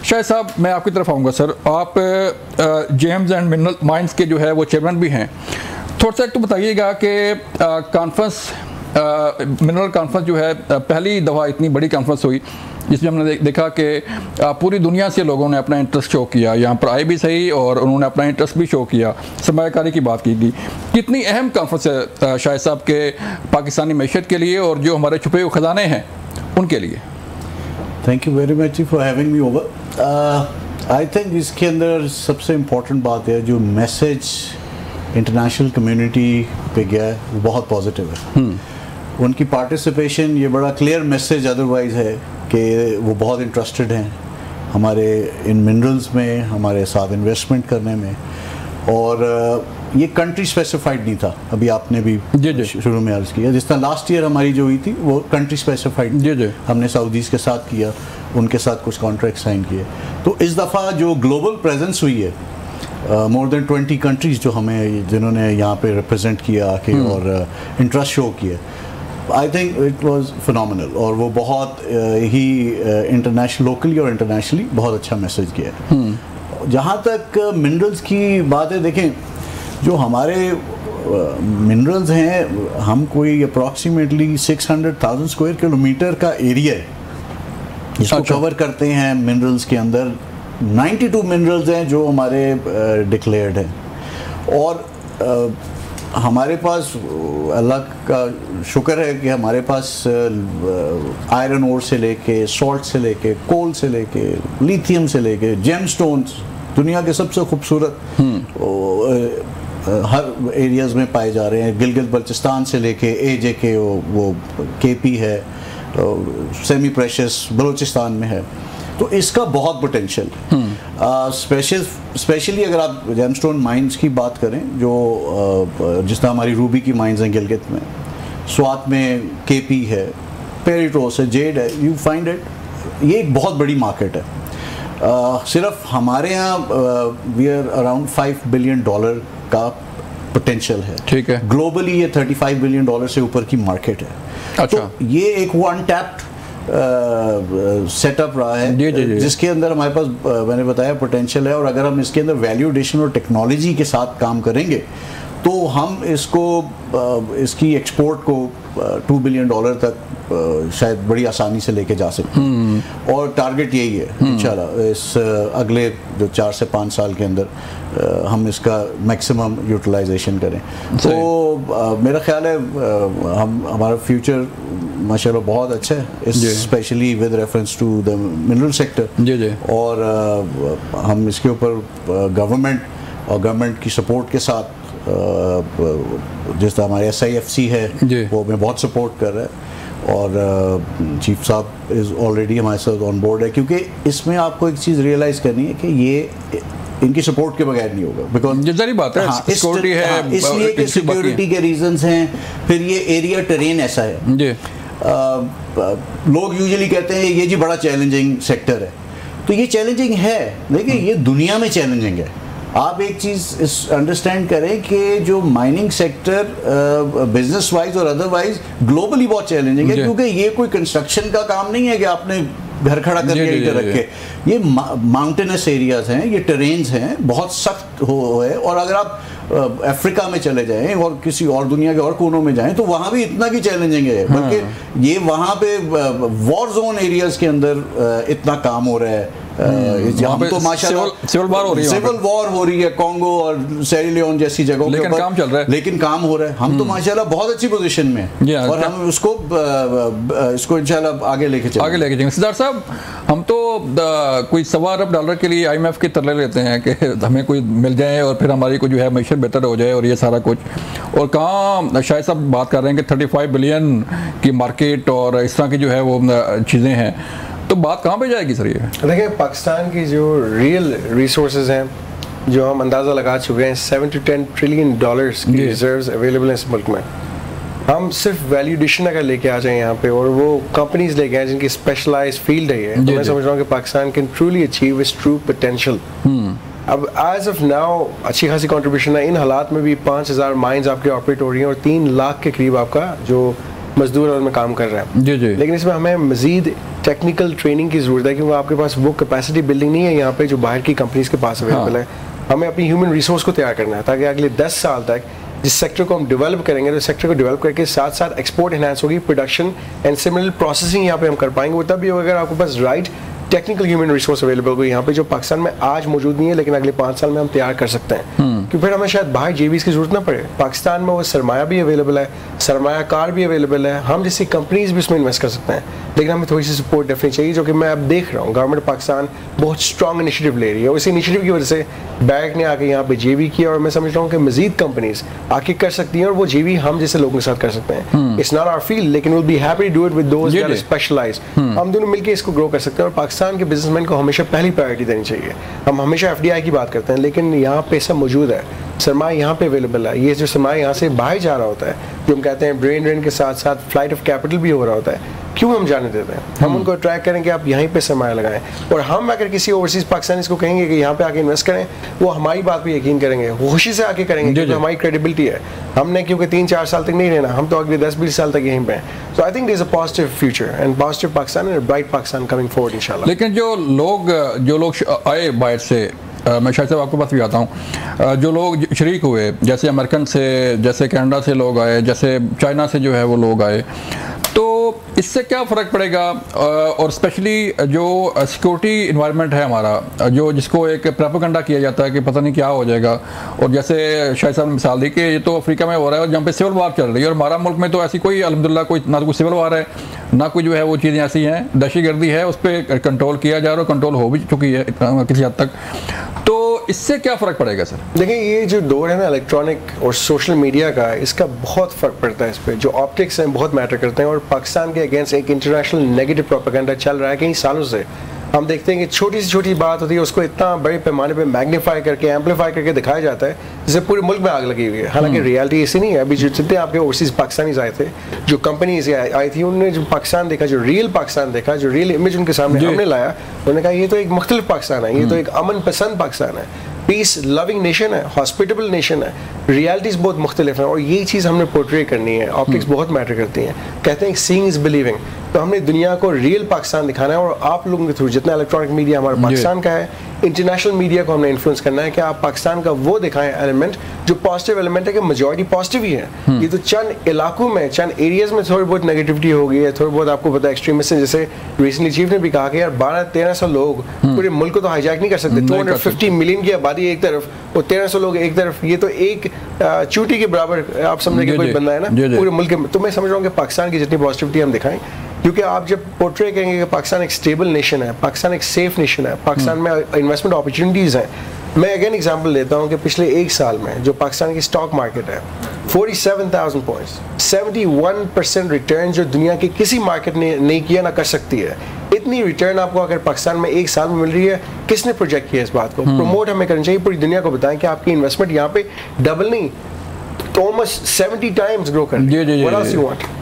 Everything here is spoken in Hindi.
शायद साहब मैं आपकी तरफ आऊँगा सर, आप जेम्स एंड मिनरल माइंस के जो है वो चेयरमैन भी हैं। थोड़ा सा एक तो बताइएगा कि कॉन्फ्रेंस मिनरल कॉन्फ्रेंस जो है पहली दफ़ा इतनी बड़ी कॉन्फ्रेंस हुई जिसमें हमने देखा कि पूरी दुनिया से लोगों ने अपना इंटरेस्ट शो किया, यहाँ पर आए भी सही और उन्होंने अपना इंटरेस्ट भी शो किया, सरमायाकारी की बात की गई। कितनी अहम कॉन्फ्रेंस है शायद साहब के पाकिस्तानी मैशत के लिए और जो हमारे छुपे हुए ख़जाने हैं उनके लिए? Thank you very much for having me over. I think इसके अंदर सबसे इम्पोर्टेंट बात है जो मैसेज इंटरनेशनल कम्युनिटी पे गया है वो बहुत पॉजिटिव है। उनकी पार्टिसिपेशन ये बड़ा क्लियर मैसेज अदरवाइज़ है कि वो बहुत इंटरेस्टेड हैं हमारे इन मिनरल्स में, हमारे साथ इन्वेस्टमेंट करने में। और ये कंट्री स्पेसिफाइड नहीं था, अभी आपने भी शुरू में अर्ज़ किया। जिस तरह लास्ट ईयर हमारी जो हुई थी वो कंट्री स्पेसिफाइड, हमने सऊदीज़ के साथ किया, उनके साथ कुछ कॉन्ट्रैक्ट साइन किए। तो इस दफ़ा जो ग्लोबल प्रेजेंस हुई है, मोर देन 20 कंट्रीज़ जो हमें जिन्होंने यहाँ पे रिप्रेजेंट किया आके और इंटरेस्ट शो किया, I think it was phenomenal. और वो बहुत ही इंटरनेशनल, लोकली और इंटरनेशनली बहुत अच्छा मैसेज किया है। जहाँ तक मिनरल्स की बात है, देखें जो हमारे मिनरल्स हैं, हम कोई अप्रॉक्सीमेटली 600,000 स्क्वायर किलोमीटर का एरिया है जिसको कवर करते हैं मिनरल्स के अंदर। 92 मिनरल्स हैं जो हमारे डिक्लेयर्ड हैं। और हमारे पास अल्लाह का शुक्र है कि हमारे पास आयरन ओर से लेके, सॉल्ट से लेके, कोल से लेके, लिथियम से लेके, जेमस्टोन्स, दुनिया के सबसे खूबसूरत हर एरियाज़ में पाए जा रहे हैं। गिलगित बल्चिस्तान से लेके AJK, वो KP है, सेमी प्रेशियस बलूचिस्तान में है। तो इसका बहुत पोटेंशियल है। स्पेशली अगर आप जेमस्टोन माइंस की बात करें, जो जिस तरह हमारी रूबी की माइंस हैं गिलगित में, स्वात में KP है, पेरिटोस है, जेड है, यू फाइंड इट, ये एक बहुत बड़ी मार्केट है। सिर्फ हमारे यहाँ वी आर अराउंड $5 बिलियन का पोटेंशियल है। ठीक है, ग्लोबली ये $35 बिलियन से ऊपर की मार्केट है। अच्छा। तो ये एक वन टैप्ड सेटअप रहा है जिसके अंदर हमारे पास मैंने बताया पोटेंशियल है। और अगर हम इसके अंदर वैल्यू एडिशन और टेक्नोलॉजी के साथ काम करेंगे तो हम इसको इसकी एक्सपोर्ट को $2 बिलियन तक शायद बड़ी आसानी से लेके जा सकते हैं। और टारगेट यही है इंशाल्लाह, इस अगले जो 4 से 5 साल के अंदर हम इसका मैक्सिमम यूटिलाइजेशन करें। तो मेरा ख्याल है हमारा फ्यूचर माशाल्लाह बहुत अच्छा है, specially with reference to the mineral sector. और हम इसके ऊपर गवर्नमेंट की सपोर्ट के साथ, जिस तरह हमारे SIFC है वो हमें बहुत सपोर्ट कर रहा है। और चीफ साहब इज़ ऑलरेडी हमारे साथ ऑन बोर्ड है, क्योंकि इसमें आपको एक चीज़ रियलाइज़ करनी है कि ये इनकी सपोर्ट के बगैर नहीं होगा। बिकॉज जरी बात है, सिक्योरिटी है, इसलिए कि सिक्योरिटी के रीजंस हैं, फिर ये एरिया टेरेन ऐसा है जी। लोग यूजुअली कहते हैं ये जी बड़ा चैलेंजिंग सेक्टर है, तो ये चैलेंजिंग है, देखिए ये दुनिया में चैलेंजिंग है। आप एक चीज़ अंडरस्टैंड करें कि जो माइनिंग सेक्टर बिजनेस वाइज और अदरवाइज ग्लोबली बहुत चैलेंजिंग है, क्योंकि ये कोई कंस्ट्रक्शन का काम नहीं है कि आपने घर खड़ा करके ईंटें रखे। ये माउंटेनस एरियाज हैं, ये टेरेन्स हैं, बहुत सख्त है। और अगर आप अफ्रीका में चले जाएं और किसी और दुनिया के और कोनों में जाएं तो वहाँ भी इतना की चैलेंजिंग है, बल्कि ये वहाँ पे वॉर जोन एरियाज के अंदर इतना काम हो रहा है। हम तो माशाल्लाह सिविल वॉर हो रही है कॉन्गो और सेरिलियोन जैसी जगहों पे, काम चल रहा है, लेकिन काम हो रहा है। हम तो माशाल्लाह बहुत अच्छी पोजीशन में हैं और हम इसको इंशाल्लाह आगे लेके जाएंगे। सिद्धार्थ साहब, हम तो कोई $1.25 अरब के लिए IMF के तरले लेते हैं कि हमें कोई मिल जाए और फिर हमारी को जो है मैशत बेहतर हो जाए और ये सारा कुछ, और कहाँ शायद साहब बात कर रहे हैं कि 35 बिलियन की मार्केट और इस तरह की जो है वो चीज़ें हैं, तो बात कहाँ पे जाएगी सर? ये देखिए, पाकिस्तान की जो रियल रिसोर्सेज हैं, जो हम अंदाज़ा लगा चुके हैं, $7 to 10 ट्रिलियन की रिजर्व्स अवेलेबल हैं इस मुल्क में। हम सिर्फ वैल्यू एडिशन अगर लेके आ जाएं यहाँ पे और वो कंपनीज लेके आए जिनकी स्पेशलाइज्ड फील्ड है ये, तो मैं समझ रहा हूँ कि Pakistan can truly achieve it's true potential. अब एज ऑफ नाउ अच्छी खासी कंट्रीब्यूशन है। इन हालात में भी 5,000 माइंस आपके ऑपरेट हो रही हैं और 3 लाख के करीब आपका जो मजदूर और में काम कर रहे हैं जी जी। लेकिन इसमें हमें मजीद टेक्निकल ट्रेनिंग की ज़रूरत है क्योंकि आपके पास वो कैपेसिटी बिल्डिंग नहीं है यहाँ पे जो बाहर की कंपनीज के पास अवेलेबल है। हमें अपनी ह्यूमन रिसोर्स को तैयार करना है ताकि अगले 10 साल तक जिस सेक्टर को हम डेवलप करेंगे तो सेक्टर को डेवलप करके साथ साथ एक्सपोर्ट एनहांस होगी, प्रोडक्शन एंड सिमिलर प्रोसेसिंग यहाँ पे हम कर पाएंगे। वो तभी अगर आपके पास right technical human resource available हो यहाँ पे जो पाकिस्तान में आज मौजूद नहीं है लेकिन अगले 5 साल में हम तैयार कर सकते हैं क्योंकि फिर हमें शायद बाहर जेवीज की जरूरत ना पड़े। पाकिस्तान में वो सरमाया भी अवेलेबल है, सरमायाकार भी अवेलेबल है, हम जैसी कंपनीज भी उसमें इन्वेस्ट कर सकते हैं लेकिन हमें थोड़ी सी सपोर्ट डेफिनेटली चाहिए जो कि मैं अब देख रहा हूँ गवर्नमेंट पाकिस्तान बहुत स्ट्रॉन्ग इनिशिएटिव ले रही है। उसी इनिशिएटिव की वजह से बैंक ने आके यहाँ पे जेवी किया और मैं समझ रहा हूँ कि मजीद कंपनीज आके कर सकती हैं और वो जेवी हम जैसे लोगों के साथ कर सकते हैं। इट्स नॉट आवर फील्ड लेकिन will be happy to do it with those that are specialized. हम दोनों मिलकर इसको ग्रो कर सकते हैं और पाकिस्तान के बिजनेसमैन को हमेशा पहली प्रायोरिटी देनी चाहिए। हम हमेशा एफडीआई की बात करते हैं लेकिन यहाँ पैसा मौजूद है, सरमाया यहाँ पे अवेलेबल है। ये जो सरमाया यहाँ से बाहर जा रहा होता है जो हम कहते हैं ब्रेन ड्रेन के साथ साथ फ्लाइट ऑफ कैपिटल भी हो रहा होता है, क्यों हम जाने देते हैं? हम उनको अट्रैक्ट करें कि आप यहीं पे सरमाया लगाएं और हम अगर किसी ओवरसीज पाकिस्तानीज को कहेंगे कि यहाँ पे आके इन्वेस्ट करें वो हमारी बात पे यकीन करेंगे, खुशी से आके करेंगे क्योंकि हमारी क्रेडिबिलिटी है। हमने क्योंकि 3-4 साल तक नहीं रहना, हम तो अगले 10-20 साल तक यहीं पे हैं। So I think there is a positive future and positive Pakistan and bright Pakistan coming forward इंशाल्लाह। लेकिन जो लोग आए बाहर से, मैं शायद आपके पास भी आता हूँ, जो लोग शरीक हुए जैसे अमेरिकन से, जैसे कनाडा से लोग आए, जैसे चाइना से जो है वो लोग आए, तो इससे क्या फ़र्क पड़ेगा? और स्पेशली जो सिक्योरिटी इन्वायरमेंट है हमारा, जो जिसको एक प्रोपेगेंडा किया जाता है कि पता नहीं क्या हो जाएगा, और जैसे शायद साहब ने मिसाल दी कि ये तो अफ्रीका में हो रहा है जहाँ पे सिविल वार चल रही है और हमारा मुल्क में तो ऐसी कोई अल्हम्दुलिल्लाह कोई ना तो कोई सिविल वार है ना कोई जो है वो चीज़ें ऐसी हैं, दहशतगर्दी है, उस पर कंट्रोल किया जा रहा है, कंट्रोल हो भी चुकी है किसी हद तक। तो इससे क्या फ़र्क पड़ेगा सर? देखिए ये जो दौर है ना इलेक्ट्रॉनिक और सोशल मीडिया का, इसका बहुत फ़र्क पड़ता है। इस पर जो ऑप्टिक्स हैं बहुत मैटर करते हैं और पाकिस्तान के अगेंस्ट एक इंटरनेशनल नेगेटिव प्रोपेगेंडा चल रहा है कई सालों से। हम देखते हैं कि छोटी से छोटी बात होती है उसको इतना बड़े पैमाने पे मैग्नीफाई करके एम्पलीफाई करके दिखाया जाता है जैसे पूरे मुल्क में आग लगी हुई है। हालांकि रियलिटी ऐसी नहीं है। अभी जो जितने आपके ओवरसीज पाकिस्तानीज आए थे, जो कंपनीज आई थी, उन्होंने जो पाकिस्तान देखा, जो रियल पाकिस्तान देखा, जो रियल इमेज उनके सामने हमने लाया, उन्होंने कहा ये तो एक मुख्तलिफ पाकिस्तान है, ये तो एक अमन पसंद पाकिस्तान है, पीस लविंग नेशन है, हॉस्पिटेबल नेशन है। रियलिटीज बहुत मुख्तलिफ हैं और यही चीज़ हमने पोर्ट्रे करनी है। ऑप्टिक्स बहुत मैटर करती हैं। कहते हैं सीइंग इज बिलीविंग, तो हमने दुनिया को रियल पाकिस्तान दिखाना है और आप लोगों के थ्रू जितना इलेक्ट्रॉनिक मीडिया हमारा पाकिस्तान का है, इंटरनेशनल मीडिया को हमने इन्फ्लुएंस करना है कि आप पाकिस्तान का वो दिखाएं एलिमेंट जो पॉजिटिव एलिमेंट है कि मेजॉरिटी पॉजिटिव ही है। ये तो चंद इलाकों में, चंद एरियाज में थोड़ी बहुत नेगेटिविटी हो गई है, थोड़ी बहुत आपको पता है एक्सट्रीमिस्ट है। जैसे रिसेंटली चीफ ने भी कहा कि यार 1200-1300 लोग पूरे मुल्क को तो हाईजैक नहीं कर सकते। 250 मिलियन की आबादी एक तरफ और 1300 लोग एक तरफ, ये तो एक चूटी के बराबर आप समझे कि कोई बंदा है ना पूरे मुल्क में। तो मैं समझ रहा हूँ कि पाकिस्तान की जितनी पॉजिटिविटी हम दिखाएं, क्योंकि आप जब पोर्ट्रे करेंगे कि पाकिस्तान एक स्टेबल नेशन है, पाकिस्तान एक सेफ नेशन है, पाकिस्तान में इन्वेस्टमेंट अपॉर्चुनिटीज़ हैं। मैं अगेन एग्जांपल लेता हूं कि पिछले 1 साल में जो पाकिस्तान की स्टॉक मार्केट है 47,000 पॉइंट्स, 71% रिटर्न जो दुनिया के किसी मार्केट ने नहीं किया ना कर सकती है। इतनी रिटर्न आपको अगर पाकिस्तान में 1 साल में मिल रही है, किसने प्रोजेक्ट किया इस बात को? प्रमोट हमें करना चाहिए, पूरी दुनिया को बताएं कि आपकी इन्वेस्टमेंट यहाँ पे डबल नहीं तो ऑलमोस्ट 70 टाइम्स ग्रो कर रही है। What else you want?